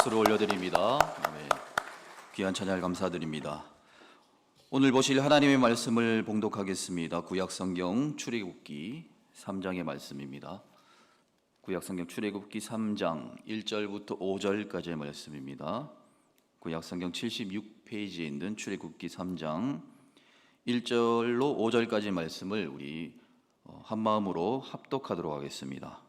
박수를 올려드립니다. 아멘. 귀한 찬양 감사드립니다. 오늘 보실 하나님의 말씀을 봉독하겠습니다. 구약성경 출애굽기 3장의 말씀입니다. 구약성경 출애굽기 3장 1절부터 5절까지의 말씀입니다. 구약성경 76페이지에 있는 출애굽기 3장 1절로 5절까지 말씀을 우리 한마음으로 합독하도록 하겠습니다.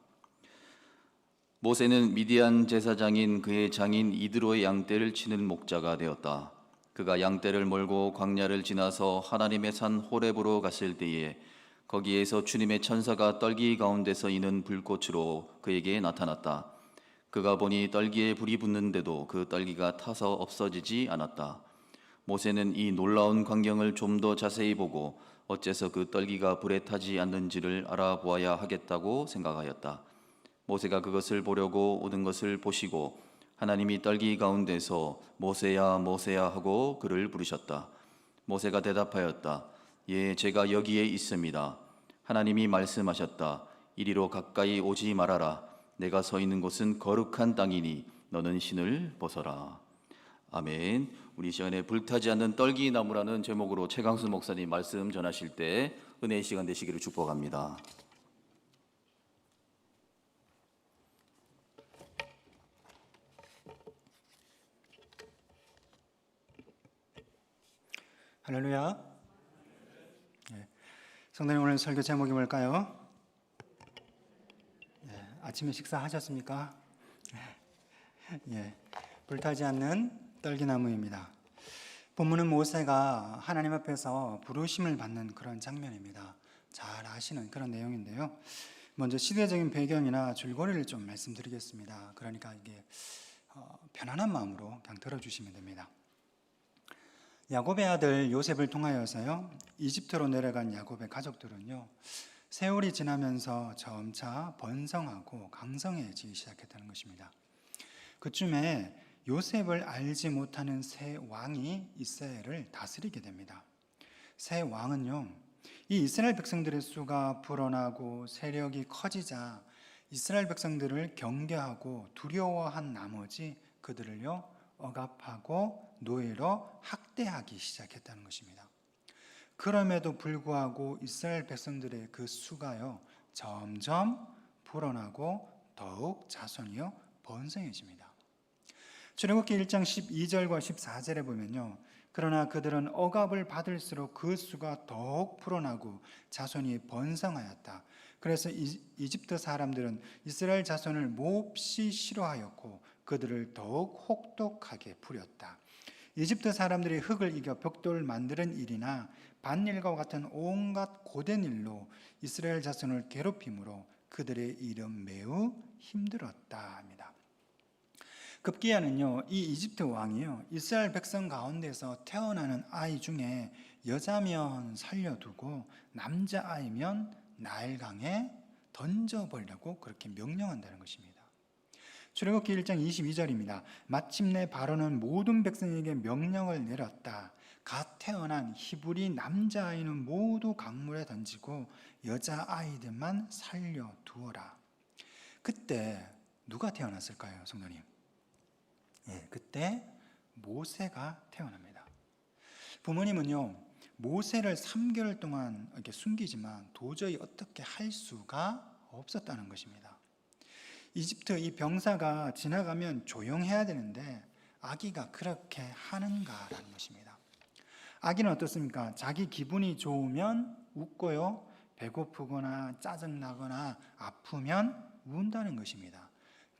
모세는 미디안 제사장인 그의 장인 이드로의 양떼를 치는 목자가 되었다. 그가 양떼를 몰고 광야를 지나서 하나님의 산 호렙으로 갔을 때에 거기에서 주님의 천사가 떨기 가운데서 이는 불꽃으로 그에게 나타났다. 그가 보니 떨기에 불이 붙는데도 그 떨기가 타서 없어지지 않았다. 모세는 이 놀라운 광경을 좀 더 자세히 보고 어째서 그 떨기가 불에 타지 않는지를 알아보아야 하겠다고 생각하였다. 모세가 그것을 보려고 오는 것을 보시고 하나님이 떨기 가운데서 모세야 모세야 하고 그를 부르셨다. 모세가 대답하였다. 예, 제가 여기에 있습니다. 하나님이 말씀하셨다. 이리로 가까이 오지 말아라. 내가 서 있는 곳은 거룩한 땅이니 너는 신을 벗어라. 아멘. 우리 시간에 불타지 않는 떨기나무라는 제목으로 최강수 목사님 말씀 전하실 때 은혜의 시간 되시기를 축복합니다. 할렐루야. 네. 성도님, 오늘 설교 제목이 뭘까요? 아침에 식사하셨습니까? 불타지 않는 떨기나무입니다. 본문은 모세가 하나님 앞에서 부르심을 받는 그런 장면입니다. 잘 아시는 그런 내용인데요. 먼저 시대적인 배경이나 줄거리를 좀 말씀드리겠습니다. 그러니까 이게 편안한 마음으로 그냥 들어주시면 됩니다. 야곱의 아들 요셉을 통하여서요, 이집트로 내려간 야곱의 가족들은요, 세월이 지나면서 점차 번성하고 강성해지기 시작했다는 것입니다. 그쯤에 요셉을 알지 못하는 새 왕이 이스라엘을 다스리게 됩니다. 새 왕은요, 이 이스라엘 백성들의 수가 불어나고 세력이 커지자 이스라엘 백성들을 경계하고 두려워한 나머지 그들을요, 억압하고 노예로 학대하기 시작했다는 것입니다. 그럼에도 불구하고 이스라엘 백성들의 그 수가요, 점점 불어나고 더욱 자손이요 번성해집니다. 출애굽기 1장 12절과 14절에 보면요, 그러나 그들은 억압을 받을수록 그 수가 더욱 불어나고 자손이 번성하였다. 그래서 이집트 사람들은 이스라엘 자손을 몹시 싫어하였고 그들을 더욱 혹독하게 부렸다. 이집트 사람들이 흙을 이겨 벽돌을 만드는 일이나 밭일과 같은 온갖 고된 일로 이스라엘 자손을 괴롭힘으로 그들의 일은 매우 힘들었다 합니다. 급기야는요, 이 이집트 왕이요, 이스라엘 백성 가운데서 태어나는 아이 중에 여자면 살려두고 남자아이면 나일강에 던져버리라고 그렇게 명령한다는 것입니다. 출애굽기 1장 22절입니다. 마침내 바로는 모든 백성에게 명령을 내렸다. 갓 태어난 히브리 남자아이는 모두 강물에 던지고 여자아이들만 살려두어라. 그때 누가 태어났을까요, 성도님? 그때 모세가 태어납니다. 부모님은요, 모세를 3개월 동안 이렇게 숨기지만 도저히 어떻게 할 수가 없었다는 것입니다. 이집트 이 병사가 지나가면 조용해야 되는데 아기가 그렇게 하는가라는 것입니다. 아기는 어떻습니까? 자기 기분이 좋으면 웃고요, 배고프거나 짜증나거나 아프면 운다는 것입니다.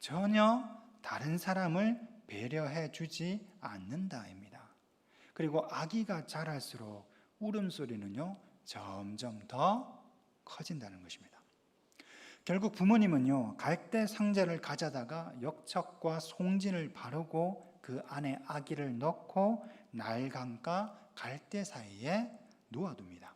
전혀 다른 사람을 배려해 주지 않는다입니다. 그리고 아기가 자랄수록 울음소리는요, 점점 더 커진다는 것입니다. 결국 부모님은요, 갈대 상자를 가져다가 역척과 송진을 바르고 그 안에 아기를 넣고 나일강과 갈대 사이에 놓아둡니다.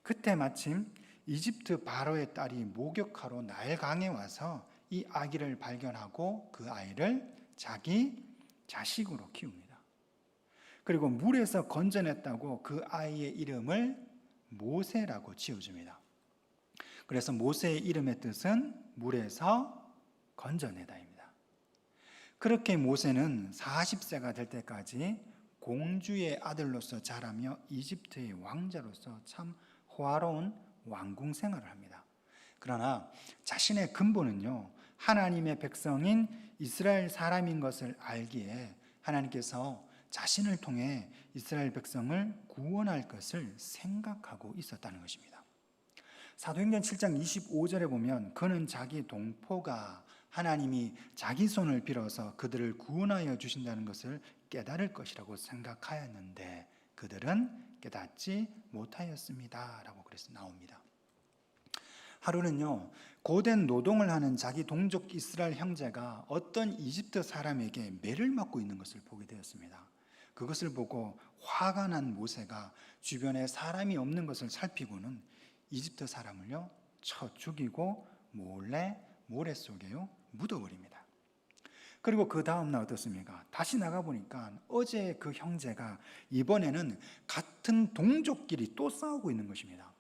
그때 마침 이집트 바로의 딸이 목욕하러 나일강에 와서 이 아기를 발견하고 그 아이를 자기 자식으로 키웁니다. 그리고 물에서 건져냈다고 그 아이의 이름을 모세라고 지어줍니다. 그래서 모세의 이름의 뜻은 물에서 건져내다입니다. 그렇게 모세는 40세가 될 때까지 공주의 아들로서 자라며 이집트의 왕자로서 참 호화로운 왕궁 생활을 합니다. 그러나 자신의 근본은요, 하나님의 백성인 이스라엘 사람인 것을 알기에 하나님께서 자신을 통해 이스라엘 백성을 구원할 것을 생각하고 있었다는 것입니다. 사도행전 7장 25절에 보면 그는 자기 동포가 하나님이 자기 손을 빌어서 그들을 구원하여 주신다는 것을 깨달을 것이라고 생각하였는데 그들은 깨닫지 못하였습니다 라고 그래서 나옵니다. 하루는요, 고된 노동을 하는 자기 동족 이스라엘 형제가 어떤 이집트 사람에게 매를 맞고 있는 것을 보게 되었습니다. 그것을 보고 화가 난 모세가 주변에 사람이 없는 것을 살피고는 이집트 사람을요 쳐 죽이고 몰래 모래 속에요 묻어버립니다. 그리고 그 다음날 어떻습니까? 다시 나가보니까 어제 그 형제가 이번에는 같은 동족끼리 또 싸우고 있는 것입니다.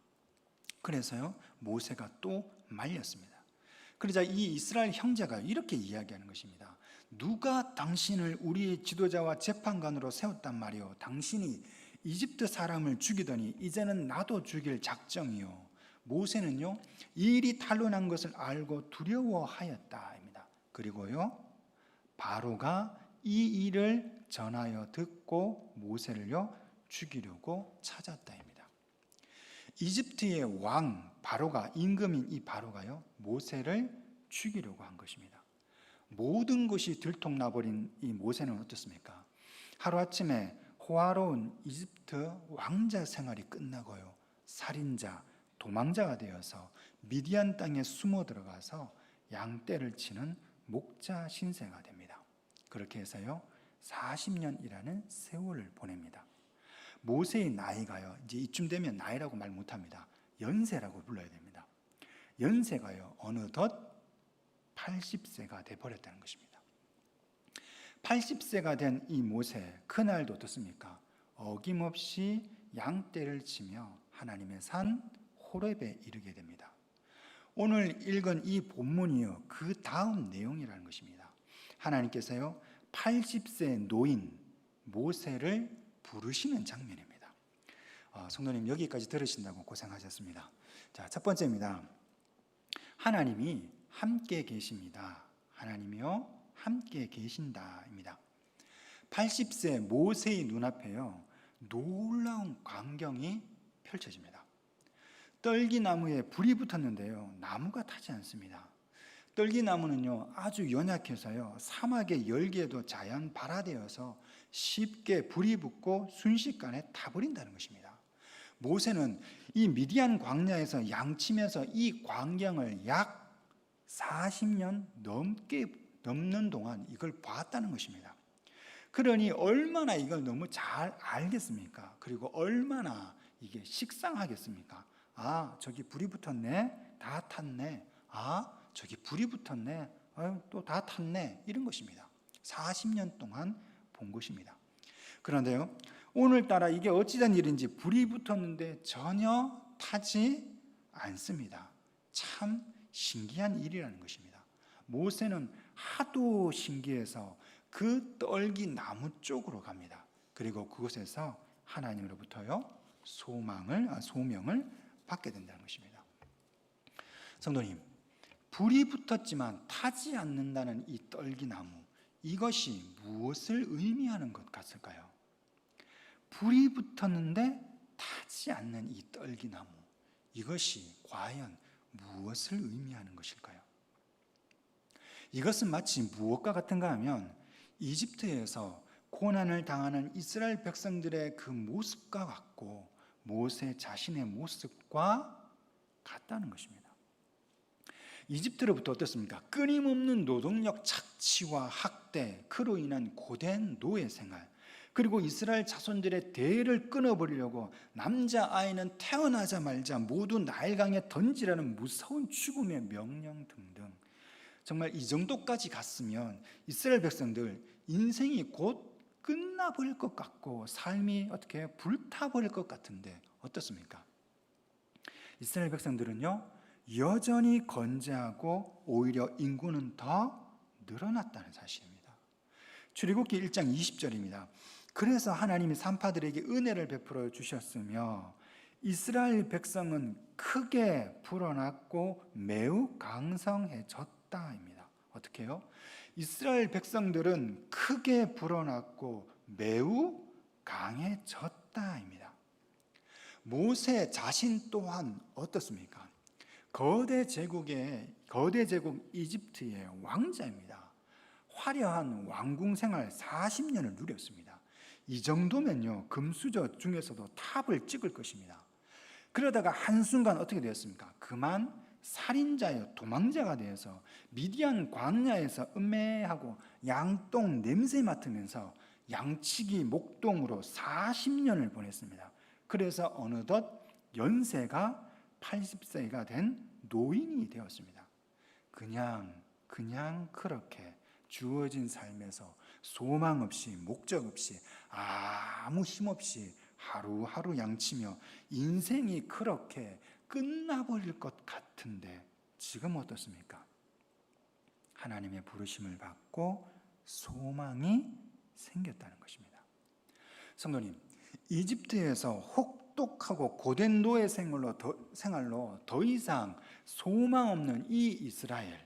그래서요 모세가 또 말렸습니다. 그러자 이 이스라엘 형제가 이렇게 이야기하는 것입니다. 누가 당신을 우리의 지도자와 재판관으로 세웠단 말이오. 당신이 이집트 사람을 죽이더니 이제는 나도 죽일 작정이요. 모세는요 이 일이 탄로난 것을 알고 두려워하였다입니다. 그리고요 바로가 이 일을 전하여 듣고 모세를요 죽이려고 찾았다입니다. 이집트의 왕 바로가, 임금인 이 바로가요 모세를 죽이려고 한 것입니다. 모든 것이 들통나버린 이 모세는 어떻습니까? 하루아침에 호화로운 이집트 왕자 생활이 끝나고요 살인자, 도망자가 되어서 미디안 땅에 숨어 들어가서 양떼를 치는 목자 신세가 됩니다. 그렇게 해서요 40년이라는 세월을 보냅니다. 모세의 나이가요 이제 이쯤 되면 나이라고 말 못합니다. 연세라고 불러야 됩니다. 연세가요 어느덧 80세가 돼버렸다는 것입니다. 80세가 된 이 모세, 그날도 어떻습니까? 어김없이 양떼를 치며 하나님의 산 호렙에 이르게 됩니다. 오늘 읽은 이 본문이요 그 다음 내용이라는 것입니다. 하나님께서요 80세 노인 모세를 부르시는 장면입니다. 성도님 여기까지 들으신다고 고생하셨습니다. 자, 첫 번째입니다. 하나님이 함께 계십니다. 하나님이요 함께 계신다입니다. 80세 모세의 눈앞에요 놀라운 광경이 펼쳐집니다. 떨기나무에 불이 붙었는데요 나무가 타지 않습니다. 떨기나무는요 아주 연약해서요 사막의 열기에도 자연 발화되어서 쉽게 불이 붙고 순식간에 타버린다는 것입니다. 모세는 이 미디안 광야에서 양치면서 이 광경을 약 40년 넘는 동안 이걸 봤다는 것입니다. 그러니 얼마나 이걸 너무 잘 알겠습니까? 그리고 얼마나 이게 식상하겠습니까? 아 저기 불이 붙었네, 다 탔네. 아 저기 불이 붙었네, 또 다 탔네. 이런 것입니다. 40년 동안 본 것입니다. 그런데요 오늘따라 이게 어찌된 일인지 불이 붙었는데 전혀 타지 않습니다. 참 신기한 일이라는 것입니다. 모세는 하도 신기해서 그 떨기 나무 쪽으로 갑니다. 그리고 그곳에서 하나님으로부터요 소명을 받게 된다는 것입니다. 성도님, 불이 붙었지만 타지 않는다는 이 떨기나무, 이것이 무엇을 의미하는 것 같을까요? 불이 붙었는데 타지 않는 이 떨기나무, 이것이 과연 무엇을 의미하는 것일까요? 이것은 마치 무엇과 같은가 하면 이집트에서 고난을 당하는 이스라엘 백성들의 그 모습과 같고 모세 자신의 모습과 같다는 것입니다. 이집트로부터 어떻습니까? 끊임없는 노동력 착취와 학대, 그로 인한 고된 노예 생활, 그리고 이스라엘 자손들의 대를 끊어버리려고 남자아이는 태어나자마자 모두 나일강에 던지라는 무서운 죽음의 명령 등등, 정말 이 정도까지 갔으면 이스라엘 백성들 인생이 곧 끝나버릴 것 같고 삶이 어떻게 불타버릴 것 같은데 어떻습니까? 이스라엘 백성들은요 여전히 건재하고 오히려 인구는 더 늘어났다는 사실입니다. 출애굽기 1장 20절입니다. 그래서 하나님이 산파들에게 은혜를 베풀어 주셨으며 이스라엘 백성은 크게 불어났고 매우 강성해졌다입니다. 어떻게 해요? 이스라엘 백성들은 크게 불어났고 매우 강해졌다입니다. 모세 자신 또한 어떻습니까? 거대 제국 이집트의 왕자입니다. 화려한 왕궁 생활 40년을 누렸습니다. 이 정도면요, 금수저 중에서도 탑을 찍을 것입니다. 그러다가 한순간 어떻게 되었습니까? 그만 살인자여 도망자가 되어서 미디안 광야에서 음매하고 양똥 냄새 맡으면서 양치기 목동으로 40년을 보냈습니다. 그래서 어느덧 연세가 80세가 된 노인이 되었습니다. 그냥 그렇게 주어진 삶에서 소망 없이 목적 없이 아무 힘 없이 하루하루 양치며 인생이 그렇게 끝나버릴 것 같은데 지금 어떻습니까? 하나님의 부르심을 받고 소망이 생겼다는 것입니다. 성도님, 이집트에서 혹독하고 고된 노예 생활로 더 이상 소망 없는 이 이스라엘,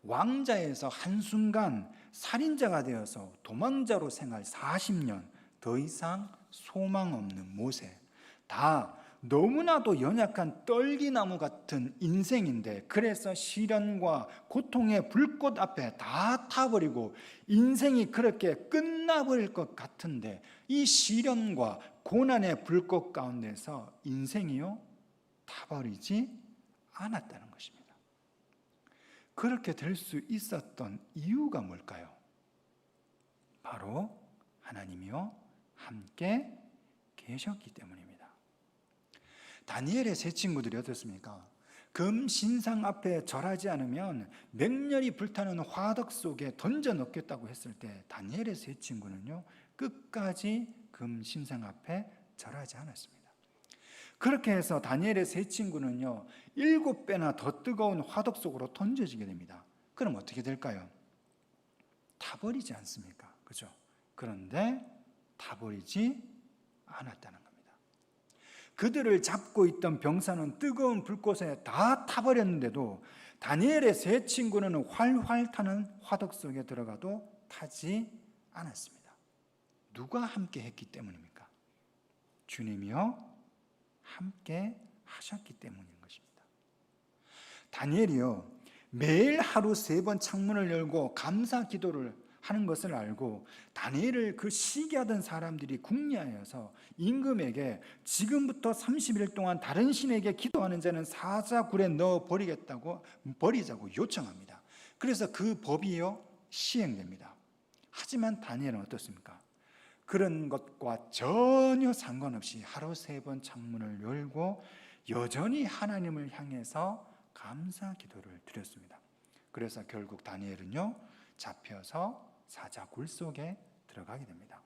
왕자에서 한순간 살인자가 되어서 도망자로 생활 40년, 더 이상 소망 없는 모세, 다 너무나도 연약한 떨기나무 같은 인생인데, 그래서 시련과 고통의 불꽃 앞에 다 타버리고 인생이 그렇게 끝나버릴 것 같은데, 이 시련과 고난의 불꽃 가운데서 인생이요 타버리지 않았다는 것입니다. 그렇게 될 수 있었던 이유가 뭘까요? 바로 하나님이요 함께 계셨기 때문입니다. 다니엘의 세 친구들이 어떻습니까? 금 신상 앞에 절하지 않으면 맹렬히 불타는 화덕 속에 던져 넣겠다고 했을 때 다니엘의 세 친구는요 끝까지 금 신상 앞에 절하지 않았습니다. 그렇게 해서 다니엘의 세 친구는요 7배나 더 뜨거운 화덕 속으로 던져지게 됩니다. 그럼 어떻게 될까요? 타버리지 않습니까? 그죠? 그런데 타버리지 않았다는 겁니다. 그들을 잡고 있던 병사는 뜨거운 불꽃에 다 타버렸는데도 다니엘의 세 친구는 활활 타는 화덕 속에 들어가도 타지 않았습니다. 누가 함께 했기 때문입니까? 주님이요 함께 하셨기 때문인 것입니다. 다니엘이요 매일 하루 3번 창문을 열고 감사 기도를 하는 것을 알고 다니엘을 그 시기하던 사람들이 궁리하여서 임금에게 지금부터 30일 동안 다른 신에게 기도하는 자는 사자굴에 넣어 버리자고 요청합니다. 그래서 그 법이요 시행됩니다. 하지만 다니엘은 어떻습니까? 그런 것과 전혀 상관없이 하루 3번 창문을 열고 여전히 하나님을 향해서 감사 기도를 드렸습니다. 그래서 결국 다니엘은요 잡혀서 사자굴 속에 들어가게 됩니다.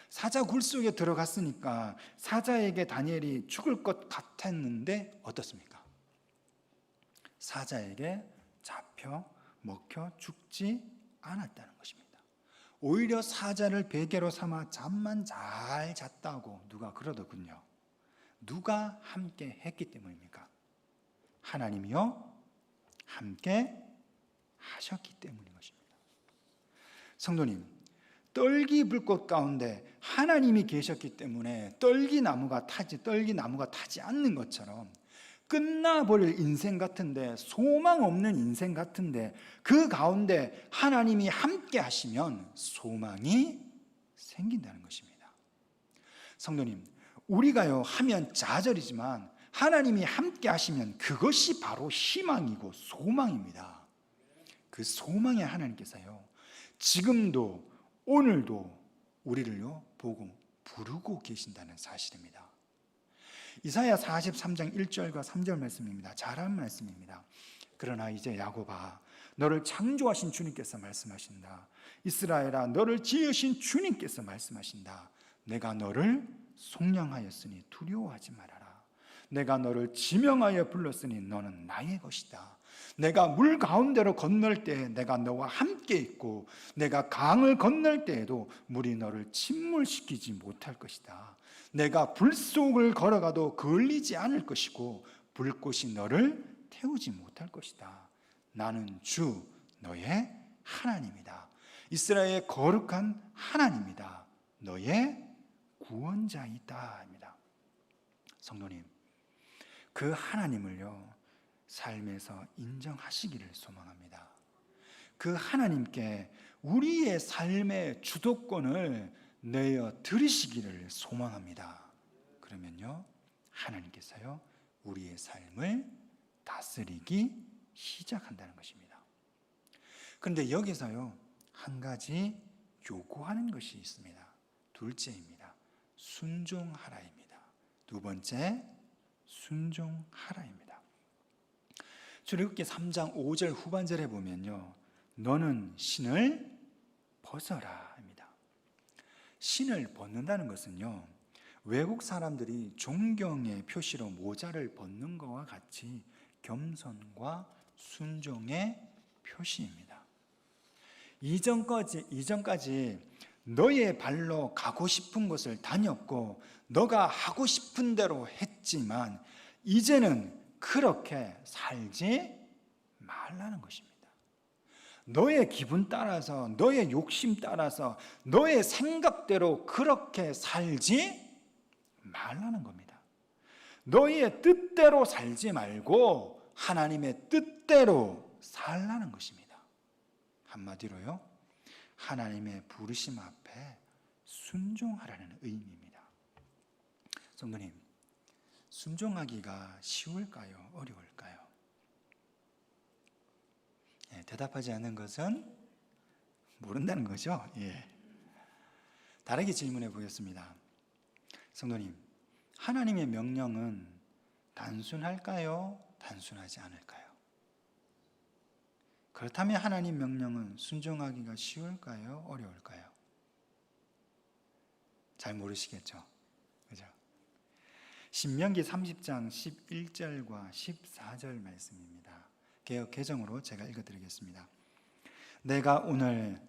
사자굴 속에 들어갔으니까 사자에게 다니엘이 죽을 것 같았는데 어떻습니까? 사자에게 잡혀 먹혀 죽지 않았다는 것입니다. 오히려 사자를 베개로 삼아 잠만 잘 잤다고 누가 그러더군요. 누가 함께 했기 때문입니까? 하나님이요 함께 하셨기 때문인 것입니다. 성도님, 떨기 불꽃 가운데 하나님이 계셨기 때문에 떨기나무가 타지 않는 것처럼 끝나버릴 인생 같은데, 소망 없는 인생 같은데 그 가운데 하나님이 함께 하시면 소망이 생긴다는 것입니다. 성도님, 우리가요 하면 좌절이지만 하나님이 함께 하시면 그것이 바로 희망이고 소망입니다. 그 소망의 하나님께서요 지금도 오늘도 우리를요 보고 부르고 계신다는 사실입니다. 이사야 43장 1절과 3절 말씀입니다. 잘한 말씀입니다. 그러나 이제 야곱아 너를 창조하신 주님께서 말씀하신다. 이스라엘아 너를 지으신 주님께서 말씀하신다. 내가 너를 속량하였으니 두려워하지 말아라. 내가 너를 지명하여 불렀으니 너는 나의 것이다. 내가 물 가운데로 건널 때 내가 너와 함께 있고 내가 강을 건널 때에도 물이 너를 침몰시키지 못할 것이다. 내가 불 속을 걸어가도 그을리지 않을 것이고 불꽃이 너를 태우지 못할 것이다. 나는 주 너의 하나님이다. 이스라엘의 거룩한 하나님이다. 너의 구원자이다. 입니다. 성도님, 그 하나님을요 삶에서 인정하시기를 소망합니다. 그 하나님께 우리의 삶의 주도권을 내어 드리시기를 소망합니다. 그러면요 하나님께서요 우리의 삶을 다스리기 시작한다는 것입니다. 그런데 여기서요 한 가지 요구하는 것이 있습니다. 둘째입니다. 순종하라입니다. 두 번째, 순종하라입니다. 출애굽기 3장 5절 후반절에 보면요 너는 신을 벗어라 합니다. 신을 벗는다는 것은요 외국 사람들이 존경의 표시로 모자를 벗는 것과 같이 겸손과 순종의 표시입니다. 이전까지 너의 발로 가고 싶은 곳을 다녔고 너가 하고 싶은 대로 했지만 이제는 그렇게 살지 말라는 것입니다. 너의 기분 따라서, 너의 욕심 따라서, 너의 생각대로 그렇게 살지 말라는 겁니다. 너의 뜻대로 살지 말고 하나님의 뜻대로 살라는 것입니다. 한마디로요, 하나님의 부르심 앞에 순종하라는 의미입니다. 성도님, 순종하기가 쉬울까요? 어려울까요? 대답하지 않는 것은 모른다는 거죠. 다르게 질문해 보겠습니다. 성도님, 하나님의 명령은 단순할까요? 단순하지 않을까요? 그렇다면 하나님 명령은 순종하기가 쉬울까요? 어려울까요? 잘 모르시겠죠? 그죠? 신명기 30장 11절과 14절 말씀입니다. 개역 개정으로 제가 읽어드리겠습니다. 내가 오늘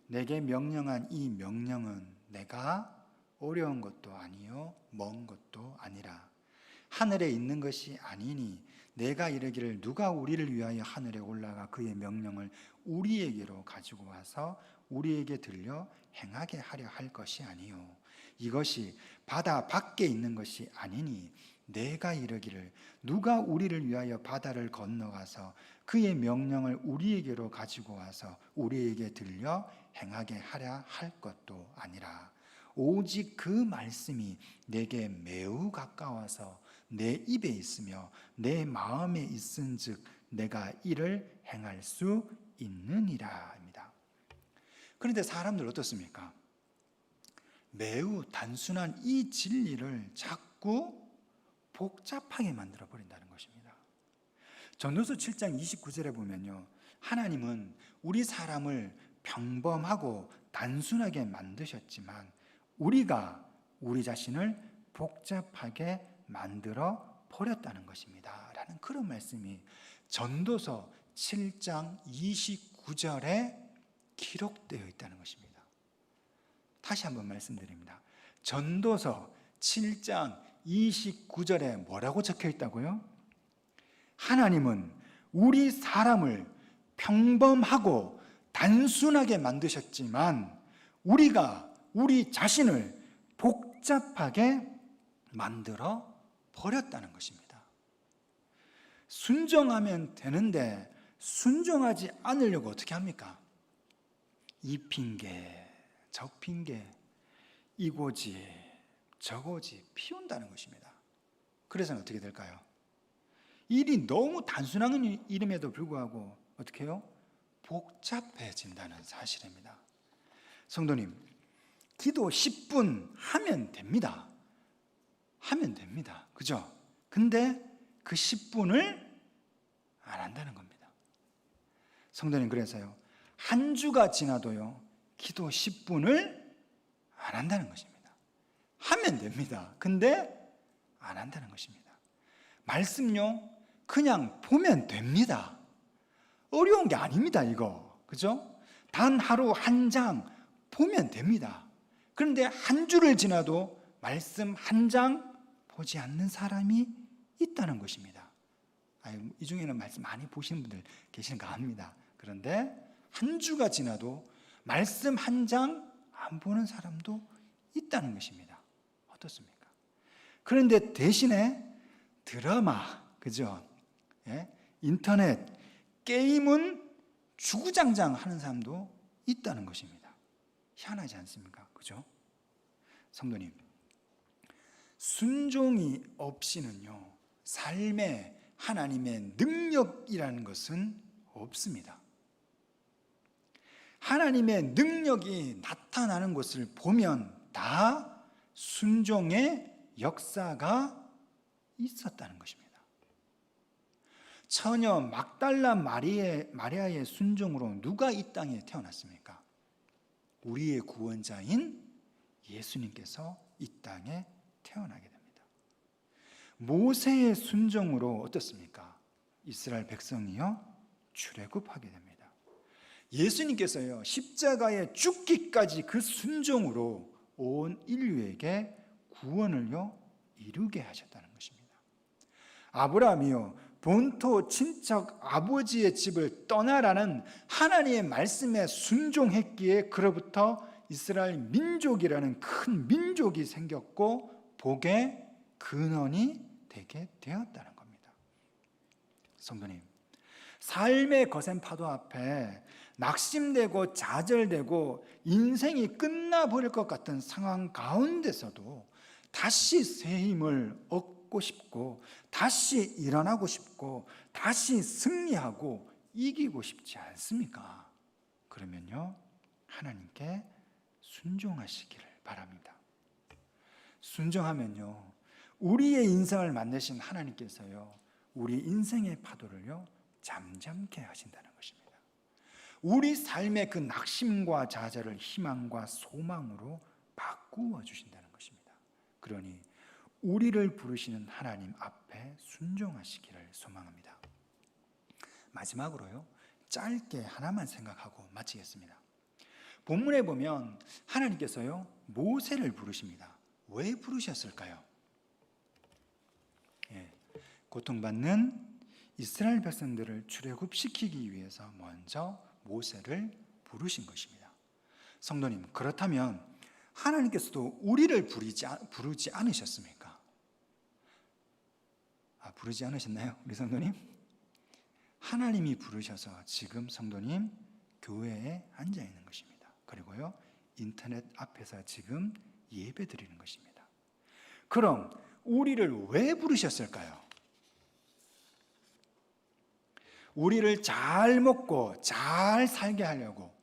내게 명령한 이 명령은 내가 어려운 것도 아니요 먼 것도 아니라 하늘에 있는 것이 아니니 내가 이르기를 누가 우리를 위하여 하늘에 올라가 그의 명령을 우리에게로 가지고 와서 우리에게 들려 행하게 하려 할 것이 아니요 이것이 바다 밖에 있는 것이 아니니 내가 이르기를 누가 우리를 위하여 바다를 건너가서 그의 명령을 우리에게로 가지고 와서 우리에게 들려 행하게 하려 할 것도 아니라 오직 그 말씀이 내게 매우 가까워서 내 입에 있으며 내 마음에 있은즉 내가 이를 행할 수 있느니라 입니다. 그런데 사람들 어떻습니까? 매우 단순한 이 진리를 자꾸 복잡하게 만들어 버린다는 것입니다. 전도서 7장 29절에 보면요, 하나님은 우리 사람을 평범하고 단순하게 만드셨지만 우리가 우리 자신을 복잡하게 만들어 버렸다는 것입니다 라는 그런 말씀이 전도서 7장 29절에 기록되어 있다는 것입니다. 다시 한번 말씀드립니다. 전도서 7장 29절에 뭐라고 적혀 있다고요? 하나님은 우리 사람을 평범하고 단순하게 만드셨지만 우리가 우리 자신을 복잡하게 만들어 버렸다는 것입니다. 순종하면 되는데 순종하지 않으려고 어떻게 합니까? 이 핑계, 저 핑계, 이고지, 저고지 피운다는 것입니다. 그래서는 어떻게 될까요? 일이 너무 단순한 일임에도 불구하고 어떻게 해요? 복잡해진다는 사실입니다. 성도님, 기도 10분 하면 됩니다. 하면 됩니다. 그죠? 근데 그 10분을 안 한다는 겁니다. 성도님, 그래서요, 한 주가 지나도요, 기도 10분을 안 한다는 것입니다. 하면 됩니다. 근데 안 한다는 것입니다. 말씀요, 그냥 보면 됩니다. 어려운 게 아닙니다, 이거. 그죠? 단 하루 한 장 보면 됩니다. 그런데 한 주를 지나도 말씀 한 장 보지 않는 사람이 있다는 것입니다. 이 중에는 말씀 많이 보시는 분들 계신가 합니다. 그런데 한 주가 지나도 말씀 한 장 안 보는 사람도 있다는 것입니다. 어떻습니까? 그런데 대신에 드라마, 그죠? 예? 인터넷, 게임은 주구장창 하는 사람도 있다는 것입니다. 희한하지 않습니까? 그죠? 성도님, 순종이 없이는요, 삶에 하나님의 능력이라는 것은 없습니다. 하나님의 능력이 나타나는 것을 보면 다 순종의 역사가 있었다는 것입니다. 처녀 막달라 마리아의 순종으로 누가 이 땅에 태어났습니까? 우리의 구원자인 예수님께서 이 땅에 태어나게 됩니다. 모세의 순종으로 어떻습니까? 이스라엘 백성이요 출애굽하게 됩니다. 예수님께서요 십자가에 죽기까지 그 순종으로 온 인류에게 구원을요 이루게 하셨다는 것입니다. 아브라함이요 본토 친척 아버지의 집을 떠나라는 하나님의 말씀에 순종했기에 그로부터 이스라엘 민족이라는 큰 민족이 생겼고 복의 근원이 되게 되었다는 겁니다. 성도님, 삶의 거센 파도 앞에 낙심되고 좌절되고 인생이 끝나버릴 것 같은 상황 가운데서도 다시 새 힘을 얻고 싶고 다시 일어나고 싶고 다시 승리하고 이기고 싶지 않습니까? 그러면요 하나님께 순종하시기를 바랍니다. 순종하면요 우리의 인생을 만드신 하나님께서요 우리 인생의 파도를요 잠잠케 하신다는 것입니다. 우리 삶의 그 낙심과 좌절을 희망과 소망으로 바꾸어 주신다는 것입니다. 그러니 우리를 부르시는 하나님 앞에 순종하시기를 소망합니다. 마지막으로요 짧게 하나만 생각하고 마치겠습니다. 본문에 보면 하나님께서요 모세를 부르십니다. 왜 부르셨을까요? 고통받는 이스라엘 백성들을 출애굽시키기 위해서 먼저 모세를 부르신 것입니다. 성도님, 그렇다면 하나님께서도 우리를 부르지 않으셨습니까? 부르지 않으셨나요? 우리 성도님? 하나님이 부르셔서 지금 성도님 교회에 앉아 있는 것입니다. 그리고요 인터넷 앞에서 지금 예배 드리는 것입니다. 그럼 우리를 왜 부르셨을까요? 우리를 잘 먹고 잘 살게 하려고,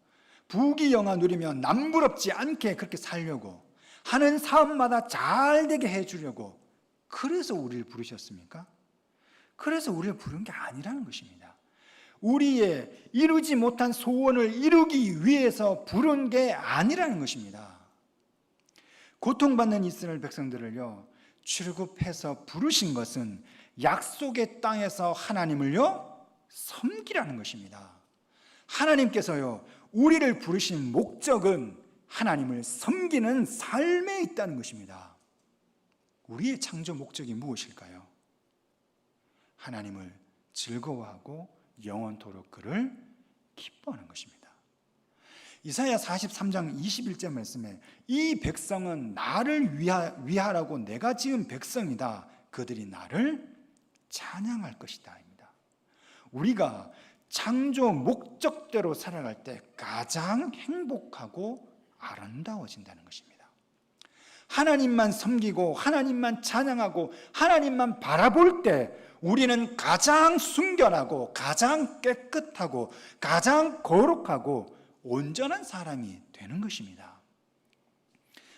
부귀영화 누리며 남부럽지 않게 그렇게 살려고, 하는 사업마다 잘 되게 해주려고, 그래서 우리를 부르셨습니까? 그래서 우리를 부른 게 아니라는 것입니다. 우리의 이루지 못한 소원을 이루기 위해서 부른 게 아니라는 것입니다. 고통받는 이스라엘 백성들을요 출애굽해서 부르신 것은 약속의 땅에서 하나님을요 섬기라는 것입니다. 하나님께서요 우리를 부르신 목적은 하나님을 섬기는 삶에 있다는 것입니다. 우리의 창조 목적이 무엇일까요? 하나님을 즐거워하고 영원토록 그를 기뻐하는 것입니다. 이사야 43장 21절 말씀에 이 백성은 나를 위하라고 내가 지은 백성이다. 그들이 나를 찬양할 것이다. 우리가 창조 목적대로 살아갈 때 가장 행복하고 아름다워진다는 것입니다. 하나님만 섬기고 하나님만 찬양하고 하나님만 바라볼 때 우리는 가장 순결하고 가장 깨끗하고 가장 거룩하고 온전한 사람이 되는 것입니다.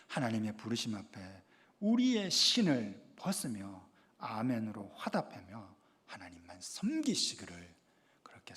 하나님의 부르심 앞에 우리의 신을 벗으며 아멘으로 화답하며 하나님만 섬기시기를 그렇게